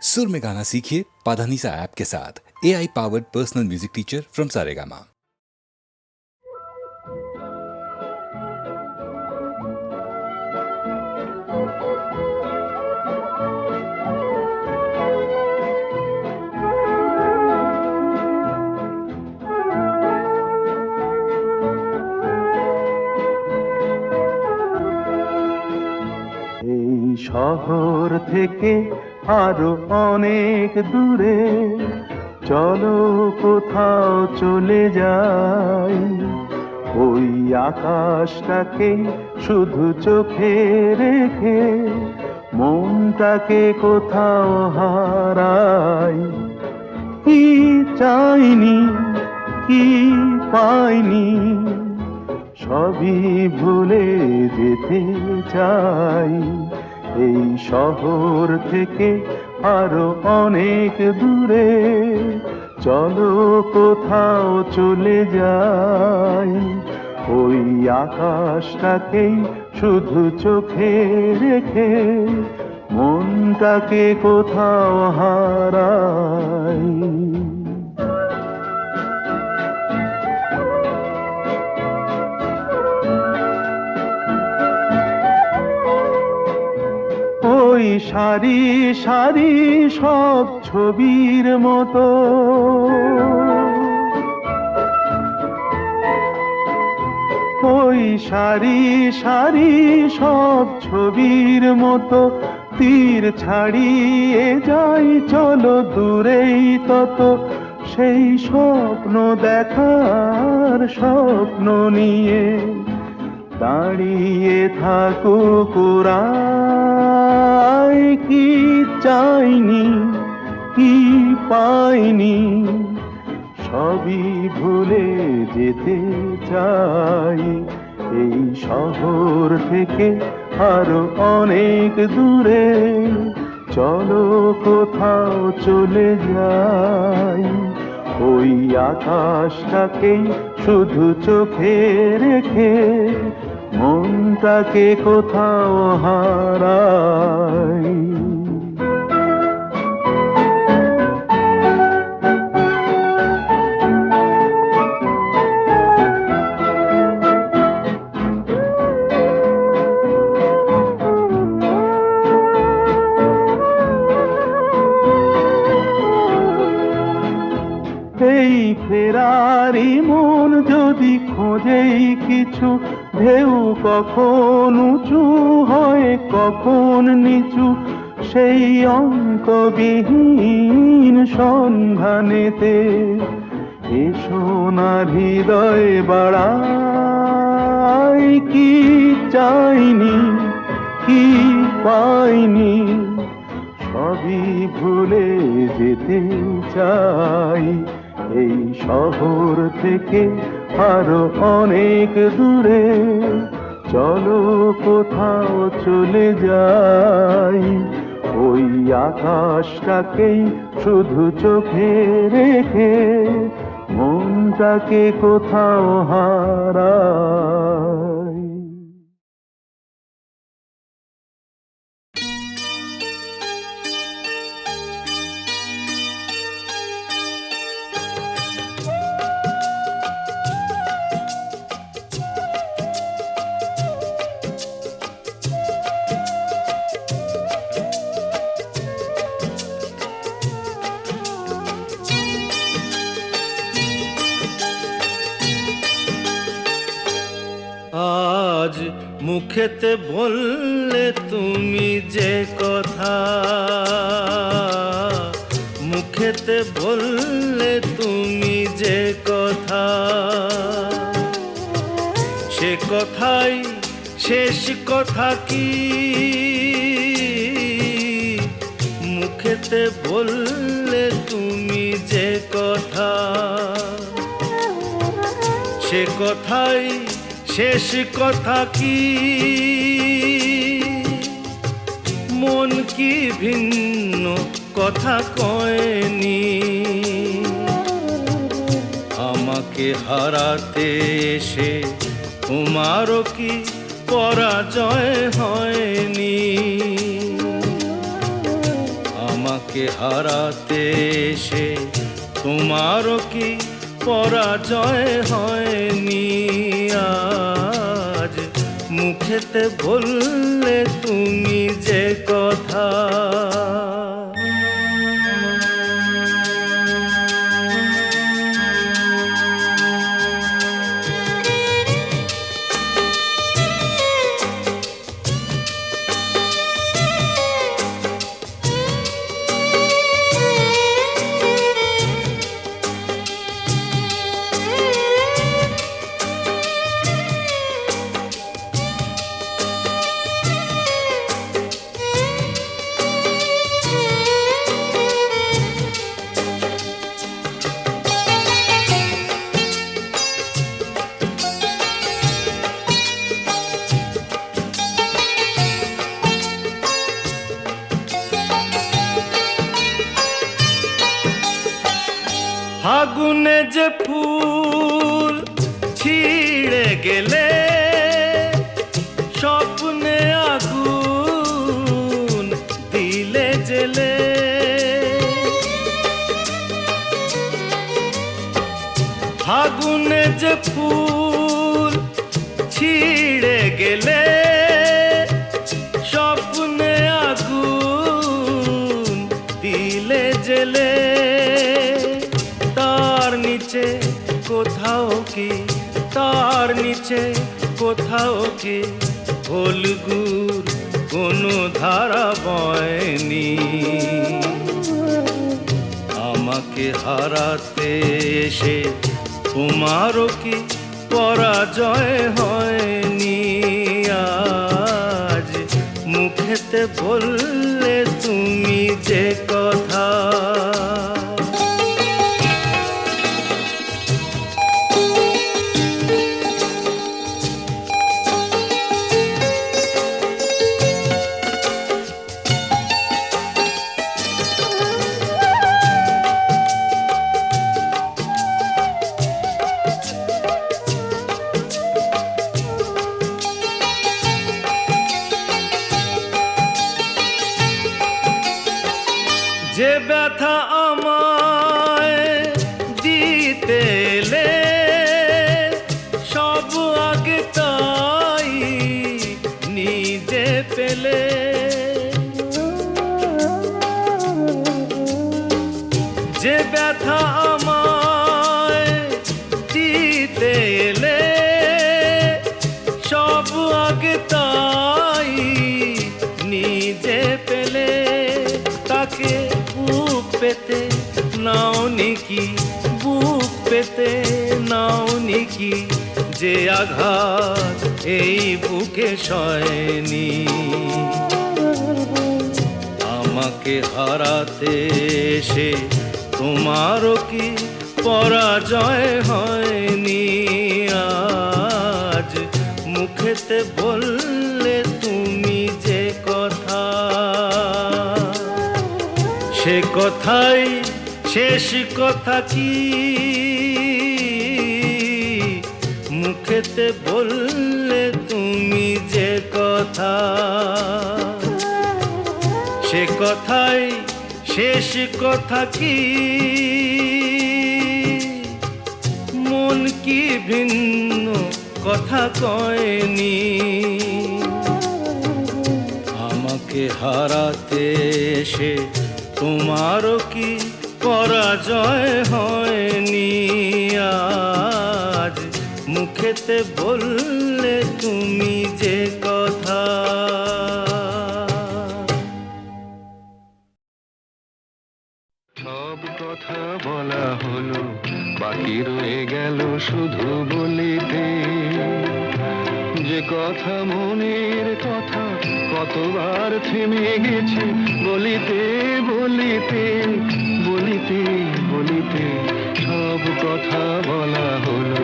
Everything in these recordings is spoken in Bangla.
सुर में गाना सीखिए पाधानीसा ऐप के साथ। AI powered personal music teacher from Saregama. এই শহর থেকে আরো অনেক দূরে চলো কোথাও চলে যাই, ওই আকাশটাকে শুধু চোখে রেখে মনটাকে কোথাও হারাই। কি চাইনি কি পাইনি সবই ভুলে যেতে চাই, এই শহর থেকে আরো অনেক দূরে চলো কোথাও চলে যাই, ওই আকাশটাকেই শুধু চোখে রেখে মনটাকে কোথাও হারাই। ওই সারি সারি সব ছবির মতো ওই সারি সারি সব ছবির মতো তীর ছাড়িয়ে যাই চলো দূরেই তত, সেই স্বপ্ন দেখার স্বপ্ন নিয়ে দাঁড়িয়ে থাকুক ওরা। কি চাইনি কি পাইনি সবই ভুলে যেতে চাই, এই শহর থেকে আরো অনেক দূরে চলো কোথাও চলে যাই, ওই আকাশটাকেই শুধু চোখে রেখে মনটাকে কোথাও হারাই। এই ফেরারি মন যদি খোঁজেই কিছু, ঢেউ কখন উঁচু হয় কখন নিচু, সেই অন্তবিহীন সন্ধানেতে এ সোনার হৃদয় বাড়াই। কি চাইনি কি পাইনি সবই ভুলে যেতে চাই, এই শহর থেকে আরো অনেক দূরে চলো কোথাও চলে যাই, ওই আকাশটাকেই শুধু চোখে রেখে মনটাকে কোথাও হারাই। আজ মুখেতে বললে তুমি যে কথা, মুখেতে বললে তুমি যে কথা, সে কথাই শেষ কথা কি? মুখেতে বললে তুমি যে কথা, সে কথাই শেষ কথা কি? মন কি ভিন্ন কথা কয়নি? আমাকে হারাতে এসে তোমারও কি পরাজয় হয়নি? আমাকে হারাতে এসে তোমারও কি পরাজয় হয়নি আজ মুখেতে বললে তুমি যে কথা ফাগুনে যে ফুল ছিঁড়ে গেলে স্বপ্নে আগুন দিলে জেলে ফাগুনে যে ফুল ছিঁড়ে গেলে স্বপ্নে আগুন দিলে জেলে তার নিচে কোথাও কি ফলগুর কোনো ধারা বয়নি আমাকে হারাতে এসে তোমারও কি পরাজয় হয়নি আজ মুখেতে বললে তুমি যে কথা যে ব্যথা আমায় দিতে এলে সব আগে তাই নিজে পেলে যে ব্যথা আমায় দিতে এলে সব আগে তাই নিজে পেলে তাকে বুক পেতে নাও নিকি যে আঘাত এই বুকে সয়নি আমাকে হারাতে এসে তোমারও কি পরাজয় হয়নি আজ মুখেতে বললে তুমি যে কথা সে কথাই শেষ কথা কি মুখেতে বললে তুমি যে কথা সে কথাই শেষ কথা কি মন কি ভিন্ন কথা কয়নি আমাকে হারাতে এসে তোমারও কি পরাজয় হয়নি আজ মুখেতে বললে তুমি যে কথা সব কথা বলা হলো বাকি রয়ে গেল শুধু বলিতে যে কথা মনের কথা কতবার থেমে গেছে বলিতে বলিতে বলিতে বলিতে সব কথা বলা হলো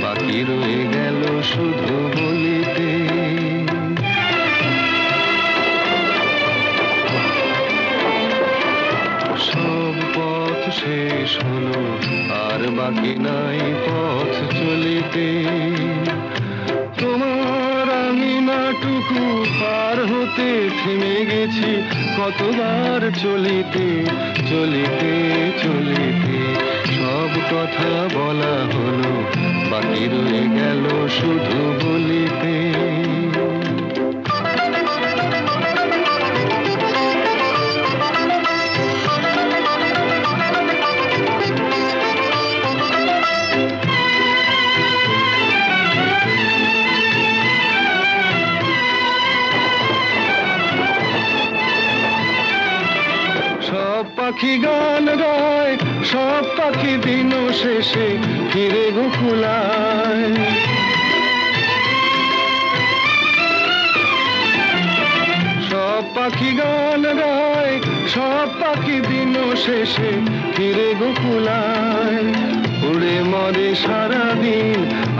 বাকি রয়ে গেল শুধু বলিতে সব পথ শেষ হলো আর বাকি নাই পথ চলিতে তোমার আঙিনাটুকু পার হতে চলিতে থেমে গেছি, কতবার চলিতে চলিতে চলিতে সব কথা বলা হলো, বাকি রয়ে গেল শুধু বলিতে। সব পাখি গান গায়, সব পাখি দিন শেষে ফিরে গোকুলায়। সব পাখি গান গায়, সব পাখি দিন শেষে ফিরে গোকুলায়। উড়ে মরে সারাদিন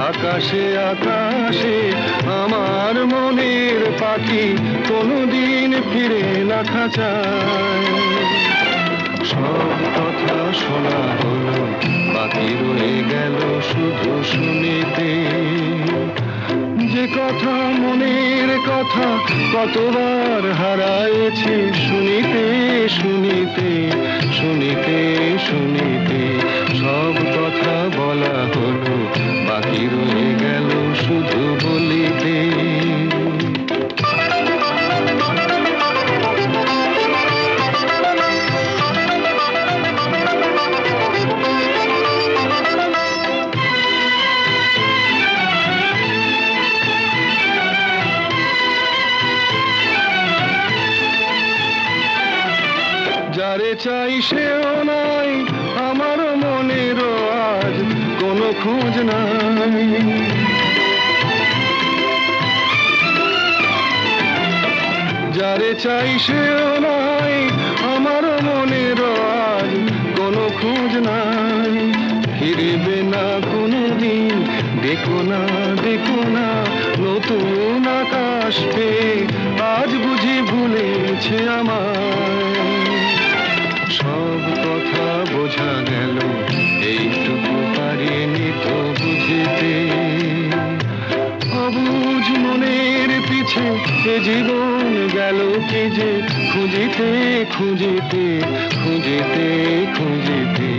আকাশে আকাশে, আমার মনের পাখি কোনোদিন ফিরে না খাঁচায়। সব কথা শোনা হলো, বাকি রয়ে গেল শুধু শুনিতে। যে কথা মনের কথা কতবার হারায়েছি, শুনিতে শুনিতে শুনিতে শুনিতে সব কথা বলা হলো, বাকি রয়ে গেল শুধু বলিতে। যারে চাই সেও নাই, আমার মনেরও আজ কোনো খোঁজ নাই। যারে চাই সেও নাই, আমার মনেরও আজ কোনো খোঁজ নাই। ফিরবে না কোনোদিন, দেখো না দেখো না নতুন আকাশ পেয়ে, আজ বুঝি ভুলেছে আমায়। সব কথা বোঝা গেল, এইটুকু পারিনি তো বুঝিতে। অবুঝ মনের পিছে এ জীবন গেল কি যে, খুঁজিতে খুঁজিতে খুঁজিতে খুঁজিতে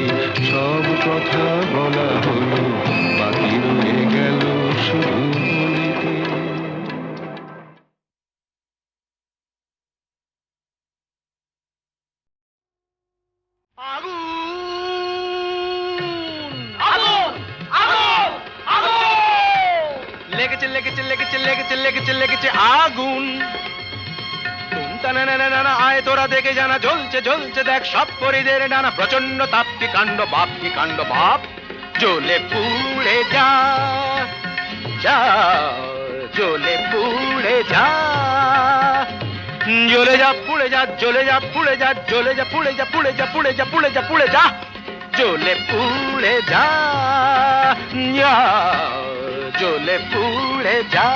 সব কথা বলা হলো, বাকি রয়ে গেল শুধু বলিতে। লেগেছে লেগেছে লেগেছে লেগেছে লেগেছে লেগেছে আগুন। আয় তোরা দেখে জানা, জ্বলছে জ্বলছে দেখ সব পরিদের ডানা। প্রচন্ড তাপ কি কাণ্ড বাপ, কি কাণ্ড বাপ। জ্বলে পুড়ে যা যা, জ্বলে পুড়ে যা। জ্বলে যা পুড়ে যা, জ্বলে যা পুড়ে যা, জ্বলে যা পুড়ে যা, পুড়ে যা পুড়ে যা, পুড়ে যা পুড়ে যা। জ্বলে পুড়ে যা, জ্বলে পুড়ে যা।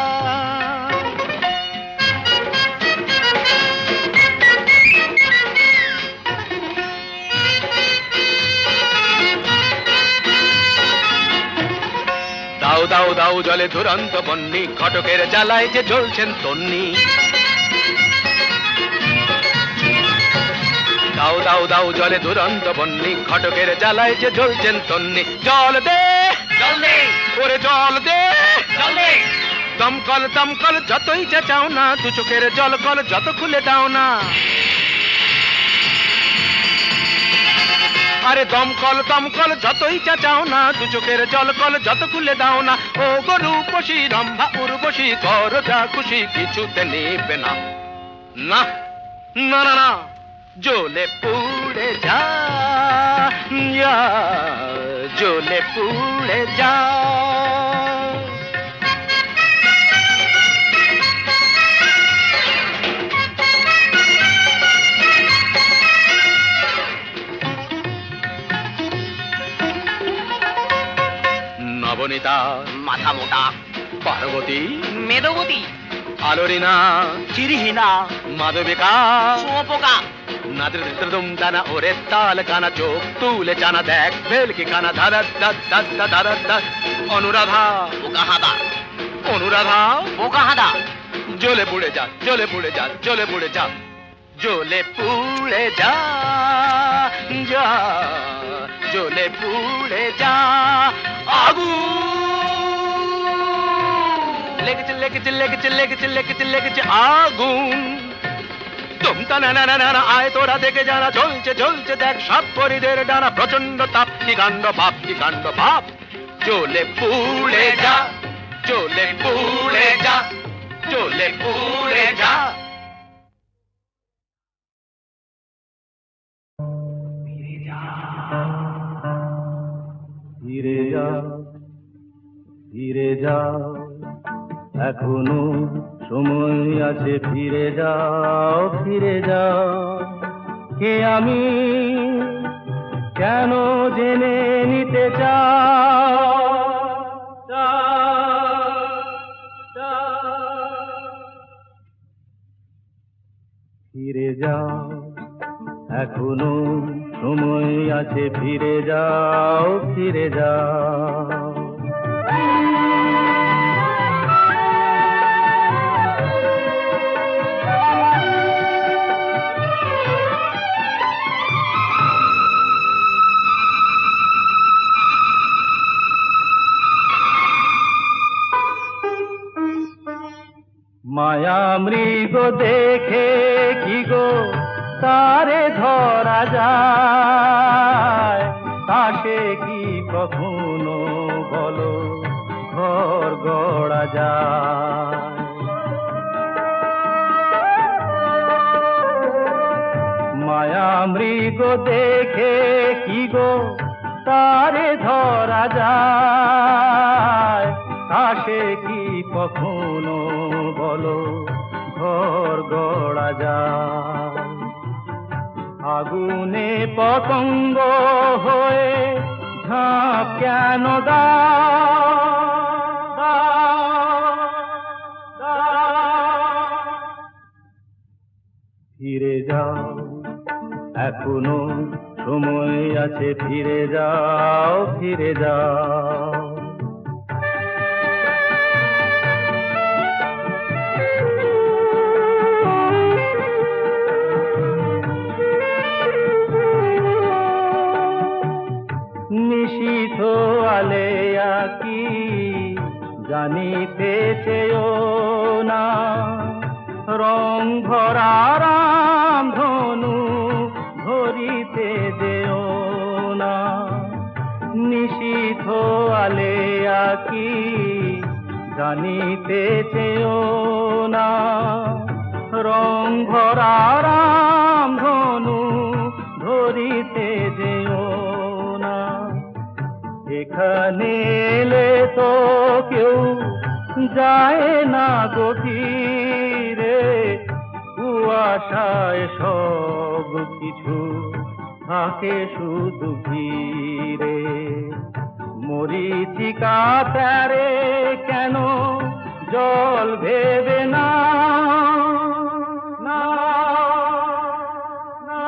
দাও দাও দাও জলে দুরন্ত বন্যি, ঘটকের জ্বালায় যে জ্বলছেন তন্নি। দাও দাও দাও জলে দুরন্ত বন্যি, ঘটকের জ্বালায় যে জ্বলছেন তন্নি। জল দে জল দে, ওরে জল দে জল দে। দমকল দমকল যতই চাও না, দু চোখের জল কল যত খুলে দাও না। আরে দমকল দমকল যতই চাও না, দু চোখের জল কল যত খুলে দাও না। ও গরু পশি রম্ভা উর্বশী, কর যা খুশি কিছুতে নেবে না। না না না না, জ্বলে পুড়ে যা, জ্বলে পুড়ে যা। নবনীতা মাথা মোটা, পার্বতী মেদবতী, আলোরিনা চিরিহীনা, মাধবিকা শুঁয়োপোকা, নাদৃদম দানা ওরে তাল কানা, চোখ তুলে জানা দেখ ভেলকি কানা, ধারা ধারা ধারা। অনুরাধা বোকা হাঁদা, অনুরাধা বোকা হাঁদা, জ্বলে পুড়ে যা, জ্বলে পুড়ে যা, জ্বলে পুড়ে যা, জ্বলে পুড়ে যা, যা, জ্বলে পুড়ে যা, আগুন লেগেছে লেগেছে লেগেছে লেগেছে লেগেছে লেগেছে আগুন। তোমটা না না না না আয় তোরা দেখে যারা জ্বলছে জ্বলছে দেখ সব পরিদের ডানা প্রচন্ড তাপ কি কাণ্ড বাপ কি কাণ্ড বাপ, জ্বলে পুড়ে যা, জ্বলে পুড়ে যা, জ্বলে পুড়ে যা। ফিরে যা, ফিরে যা, এখনো সময় আছে, ফিরে যাও, ফিরে যাও। কে আমি কেন জেনে নিতে ফিরে যাও, এখনো সময় আছে, ফিরে যাও, ফিরে যাও। মায়া মৃগ দেখে কি গো তারে ধরা যায়, তাকে কি কখনো বলো ঘর গড়া যায়। মায়া মৃগ দেখে কি গো তারে ধরা যায়, তাকে কি কখনো বলো ঘর গড়া যায়। আগুনে পতঙ্গ হয়ে ঝাঁপ কেন ফিরে যাও, এখনো সময় আছে, ফিরে যাও, ফিরে যাও। নিশীথ আলেয়া কি জানিতে চেয়েও না, রং ভরা রাম ধনু ধরিতে দেও না। নিশীথ আলেয়া কি জানিতে চেয়েও না, রং ভরা রাম ধনু ধরিতে দেও না। এখানে এলে তো কেউ যায় না গভীরে, কুয়াশায় সব কিছু থাকে শুধু ঘিরে। মরীচিকা তারে কেন জল ভেবে না, না, না।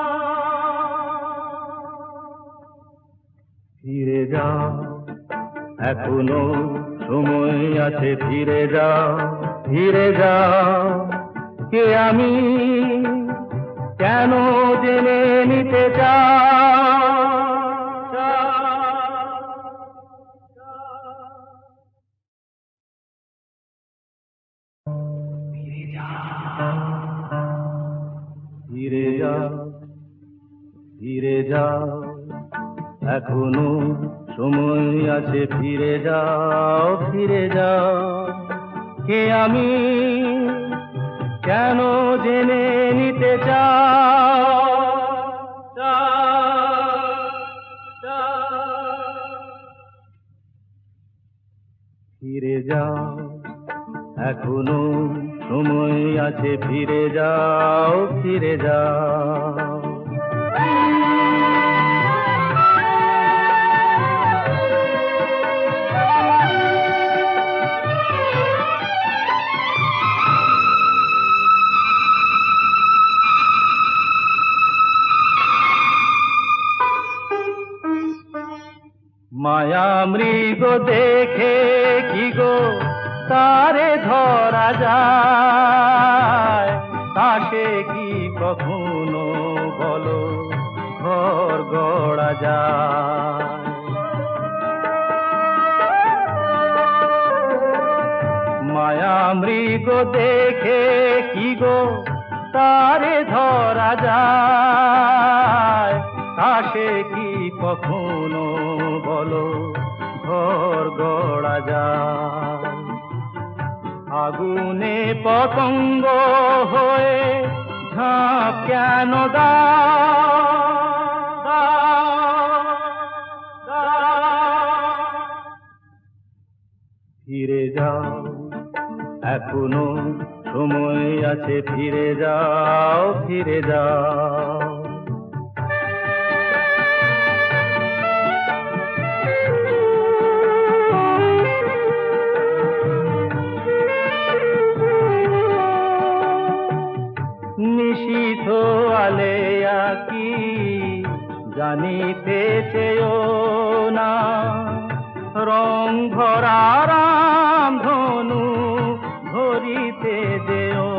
ফিরে যাও, এখনো সময় আছে, ফিরে যাও, ফিরে যাও। কে আমি কেন জেনে নিতে ফিরে যাও, ফিরে যাও, এখনো সময় আছে, ফিরে যাও, ফিরে যাও। কে আমি কেন জেনে নিতে ফিরে যাও, এখনো সময় আছে, ফিরে যাও, ফিরে যাও। মায়া মৃগ দেখে কি গো তারে ধরা যায় তা সে কি কখনো বলো ঘর গড়া যায়? মায়া মৃগ দেখে কি গো তারে ধরা যায় তা সে কি কখনো বলো ঘর গড়া যায়? আগুনে পতঙ্গ হয়ে ঝাঁপ কেন ফিরে যাও এখনো সময় আছে, ফিরে যাও ফিরে যাও। নিশীথ আলেয়া কি জানিতে চেয়েও না, রং ভরা রাম ধনু ধরিতে যেও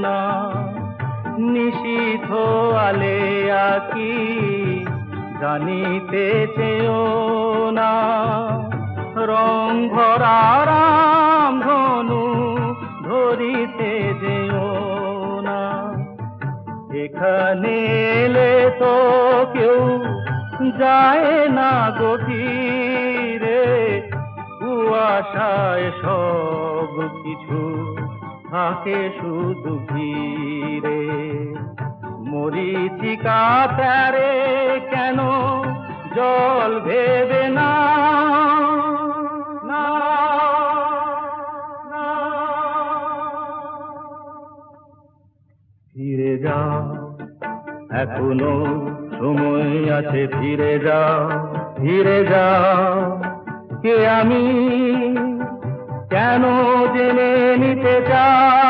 না। নিশীথ আলেয়া কি জানিতে চেয়েও না, রং ভরা রাম ধনু ধরিতে যেও না। এখানে এলে তো কেউ যায় না গভীরে, কুয়াশায় সব কিছু থাকে শুধু ঘিরে। মরীচিকা প্যারে কেন জল ভেবে না, না, না। ফিরে যাও এখনো সময় আছে, ফিরে যাও ফিরে যাও। কে আমি কেন জেনে নিতে চাই